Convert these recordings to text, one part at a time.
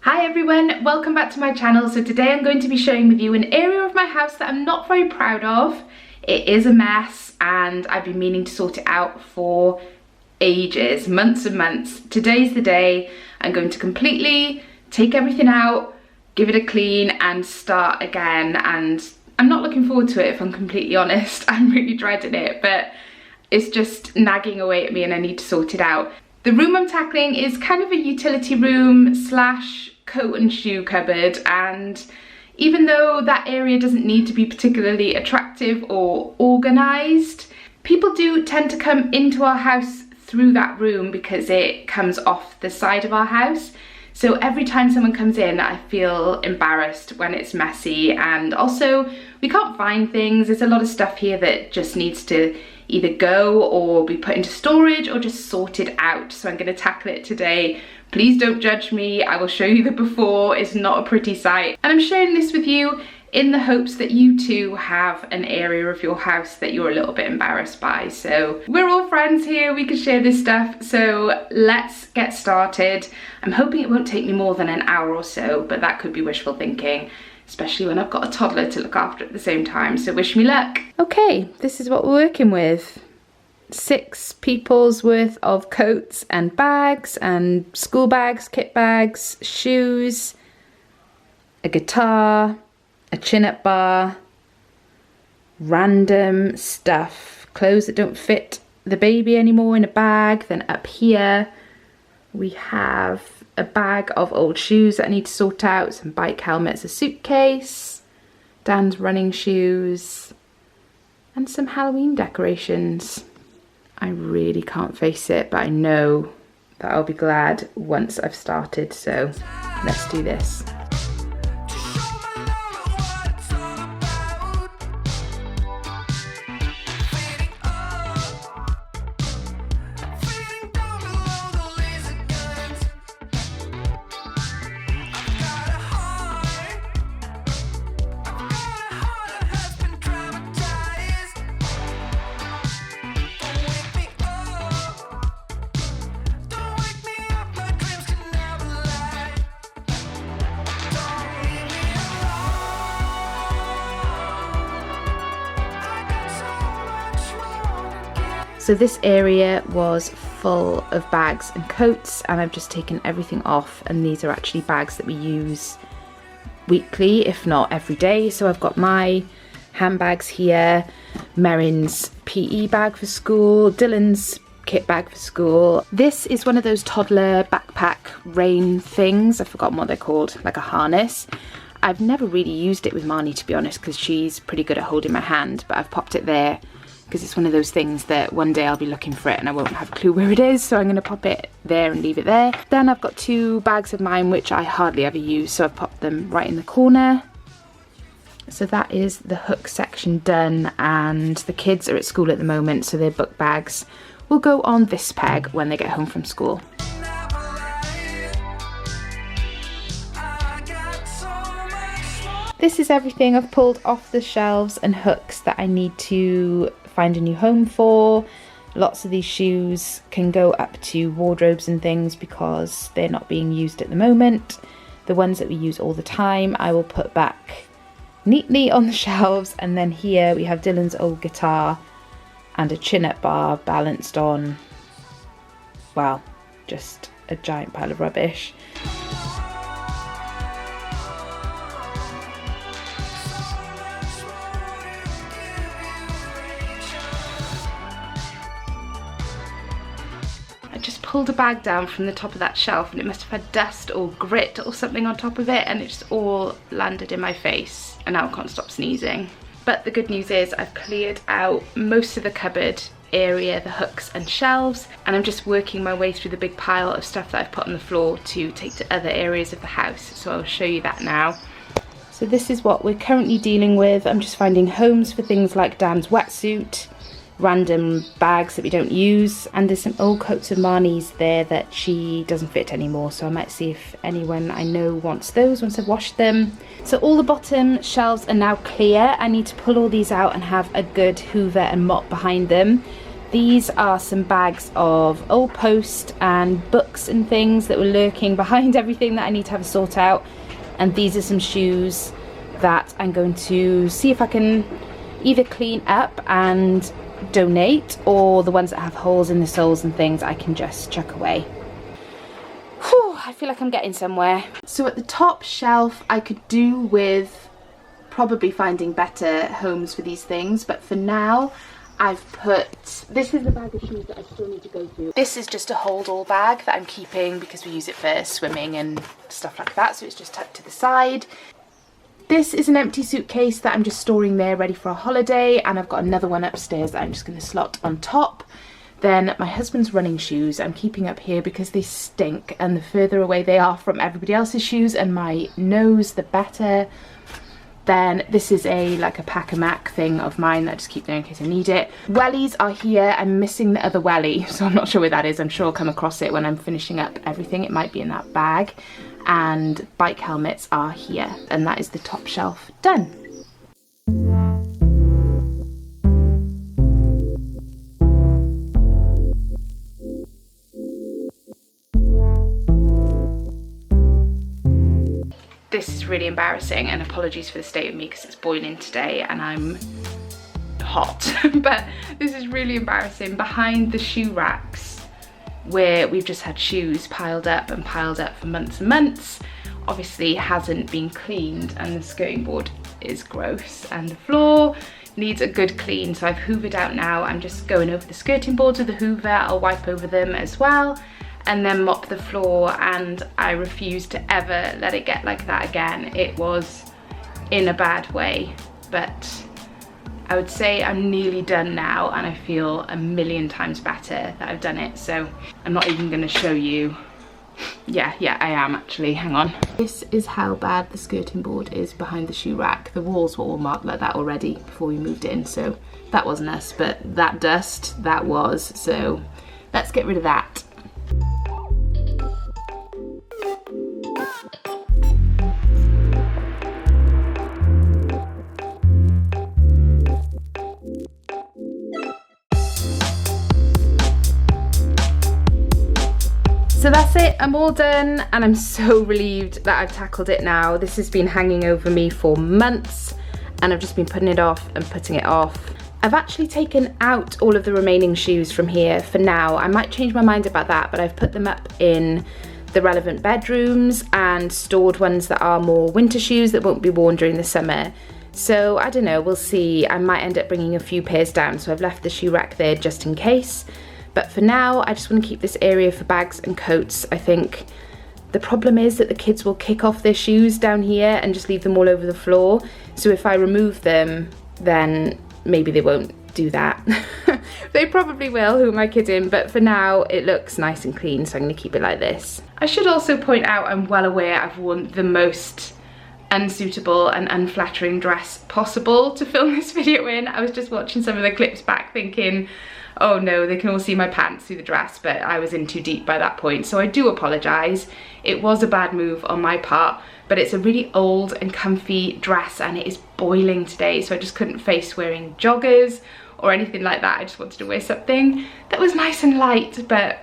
Hi everyone, welcome back to my channel. So today I'm going to be sharing with you an area of my house that I'm not very proud of. It is a mess and I've been meaning to sort it out for ages, months and months. Today's the day. I'm going to completely take everything out, give it a clean and start again, and I'm not looking forward to it if I'm completely honest. I'm really dreading it, but it's just nagging away at me and I need to sort it out. The room I'm tackling is kind of a utility room slash coat and shoe cupboard, and even though that area doesn't need to be particularly attractive or organised, people do tend to come into our house through that room because it comes off the side of our house. So every time someone comes in, I feel embarrassed when it's messy, and also we can't find things. There's a lot of stuff here that just needs to either go or be put into storage or just sorted out. So I'm going to tackle it today. Please don't judge me. I will show you the before. It's not a pretty sight. And I'm sharing this with you in the hopes that you too have an area of your house that you're a little bit embarrassed by. So we're all friends here, we can share this stuff. So let's get started. I'm hoping it won't take me more than an hour or so, but that could be wishful thinking, especially when I've got a toddler to look after at the same time. So wish me luck. Okay, this is what we're working with. 6 people's worth of coats and bags and school bags, kit bags, shoes, a guitar, a chin-up bar, random stuff, clothes that don't fit the baby anymore in a bag. Then up here we have a bag of old shoes that I need to sort out, some bike helmets, a suitcase, Dan's running shoes, and some Halloween decorations. I really can't face it, but I know that I'll be glad once I've started, so let's do this. So this area was full of bags and coats, and I've just taken everything off, and these are actually bags that we use weekly, if not every day. So I've got my handbags here, Merrin's PE bag for school, Dylan's kit bag for school. This is one of those toddler backpack rain things, I've forgotten what they're called, like a harness. I've never really used it with Marnie, to be honest, because she's pretty good at holding my hand, but I've popped it there because it's one of those things that one day I'll be looking for it and I won't have a clue where it is, so I'm going to pop it there and leave it there. Then I've got 2 bags of mine which I hardly ever use, so I've popped them right in the corner. So that is the hook section done, and the kids are at school at the moment, so their book bags will go on this peg when they get home from school. This is everything I've pulled off the shelves and hooks that I need to find a new home for. Lots of these shoes can go up to wardrobes and things because they're not being used at the moment. The ones that we use all the time I will put back neatly on the shelves, and then here we have Dylan's old guitar and a chin-up bar balanced on, well, just a giant pile of rubbish. Pulled a bag down from the top of that shelf and it must have had dust or grit or something on top of it, and it just all landed in my face and now I can't stop sneezing. But the good news is I've cleared out most of the cupboard area, the hooks and shelves, and I'm just working my way through the big pile of stuff that I've put on the floor to take to other areas of the house, so I'll show you that now. So this is what we're currently dealing with. I'm just finding homes for things like Dan's wetsuit, random bags that we don't use, and there's some old coats of Marnie's there that she doesn't fit anymore, so I might see if anyone I know wants those once I've washed them. So all the bottom shelves are now clear. I need to pull all these out and have a good hoover and mop behind them. These are some bags of old post and books and things that were lurking behind everything that I need to have a sort out. And these are some shoes that I'm going to see if I can either clean up and donate, or the ones that have holes in the soles and things I can just chuck away. Whew, I feel like I'm getting somewhere. So at the top shelf I could do with probably finding better homes for these things, but for now I've put, this is the bag of shoes that I still need to go through. This is just a hold all bag that I'm keeping because we use it for swimming and stuff like that, so it's just tucked to the side. This is an empty suitcase that I'm just storing there ready for a holiday, and I've got another one upstairs that I'm just going to slot on top. Then my husband's running shoes I'm keeping up here because they stink, and the further away they are from everybody else's shoes and my nose, the better. Then this is like a pack-a-mac thing of mine that I just keep there in case I need it. Wellies are here. I'm missing the other welly, so I'm not sure where that is. I'm sure I'll come across it when I'm finishing up everything. It might be in that bag. And bike helmets are here, and that is the top shelf done. This is really embarrassing, and apologies for the state of me because it's boiling today and I'm hot. But this is really embarrassing. Behind the shoe racks, where we've just had shoes piled up and piled up for months and months, obviously hasn't been cleaned, and the skirting board is gross and the floor needs a good clean. So I've hoovered out now. I'm just going over the skirting boards with the hoover. I'll wipe over them as well and then mop the floor, and I refuse to ever let it get like that again. It was in a bad way, but I would say I'm nearly done now, and I feel a million times better that I've done it. So I'm not even gonna show you. Yeah, I am actually, hang on. This is how bad the skirting board is behind the shoe rack. The walls were all marked like that already before we moved in, so that wasn't us, but that dust, that was. So let's get rid of that. So that's it, I'm all done, and I'm so relieved that I've tackled it now. This has been hanging over me for months, and I've just been putting it off and putting it off. I've actually taken out all of the remaining shoes from here for now. I might change my mind about that, but I've put them up in the relevant bedrooms and stored ones that are more winter shoes that won't be worn during the summer. So I don't know, we'll see. I might end up bringing a few pairs down, so I've left the shoe rack there just in case. But for now, I just want to keep this area for bags and coats. I think the problem is that the kids will kick off their shoes down here and just leave them all over the floor. So if I remove them, then maybe they won't do that. They probably will, who am I kidding? But for now, it looks nice and clean, so I'm going to keep it like this. I should also point out, I'm well aware I've worn the most unsuitable and unflattering dress possible to film this video in. I was just watching some of the clips back thinking, oh no, they can all see my pants through the dress, but I was in too deep by that point, so I do apologise. It was a bad move on my part, but it's a really old and comfy dress, and it is boiling today, so I just couldn't face wearing joggers or anything like that. I just wanted to wear something that was nice and light, but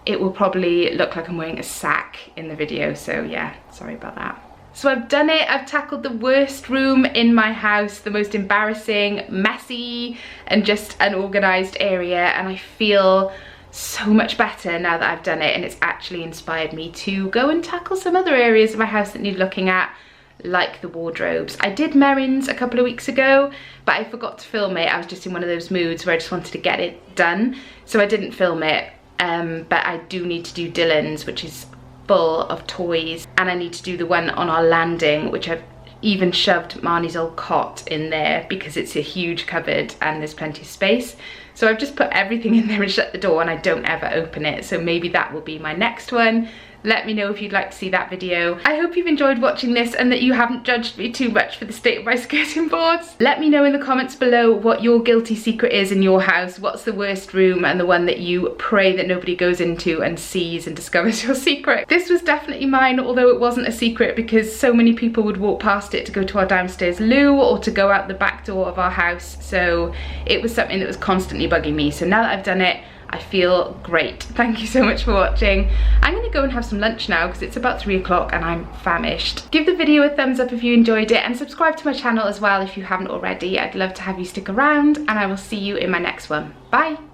it will probably look like I'm wearing a sack in the video, so yeah, sorry about that. So I've done it, I've tackled the worst room in my house, the most embarrassing, messy, and just unorganised area, and I feel so much better now that I've done it, and it's actually inspired me to go and tackle some other areas of my house that need looking at, like the wardrobes. I did Merrin's a couple of weeks ago, but I forgot to film it. I was just in one of those moods where I just wanted to get it done, so I didn't film it, but I do need to do Dylan's, which is full of toys, and I need to do the one on our landing, which I've even shoved Marnie's old cot in there because it's a huge cupboard and there's plenty of space. So I've just put everything in there and shut the door, and I don't ever open it, so maybe that will be my next one. let me know if you'd like to see that video. I hope you've enjoyed watching this and that you haven't judged me too much for the state of my skirting boards. Let me know in the comments below what your guilty secret is in your house. What's the worst room and the one that you pray that nobody goes into and sees and discovers your secret? This was definitely mine, although it wasn't a secret because so many people would walk past it to go to our downstairs loo or to go out the back door of our house. So it was something that was constantly bugging me. So now that I've done it, I feel great. Thank you so much for watching. I'm gonna go and have some lunch now because it's about 3 o'clock and I'm famished. Give the video a thumbs up if you enjoyed it and subscribe to my channel as well if you haven't already. I'd love to have you stick around and I will see you in my next one. Bye.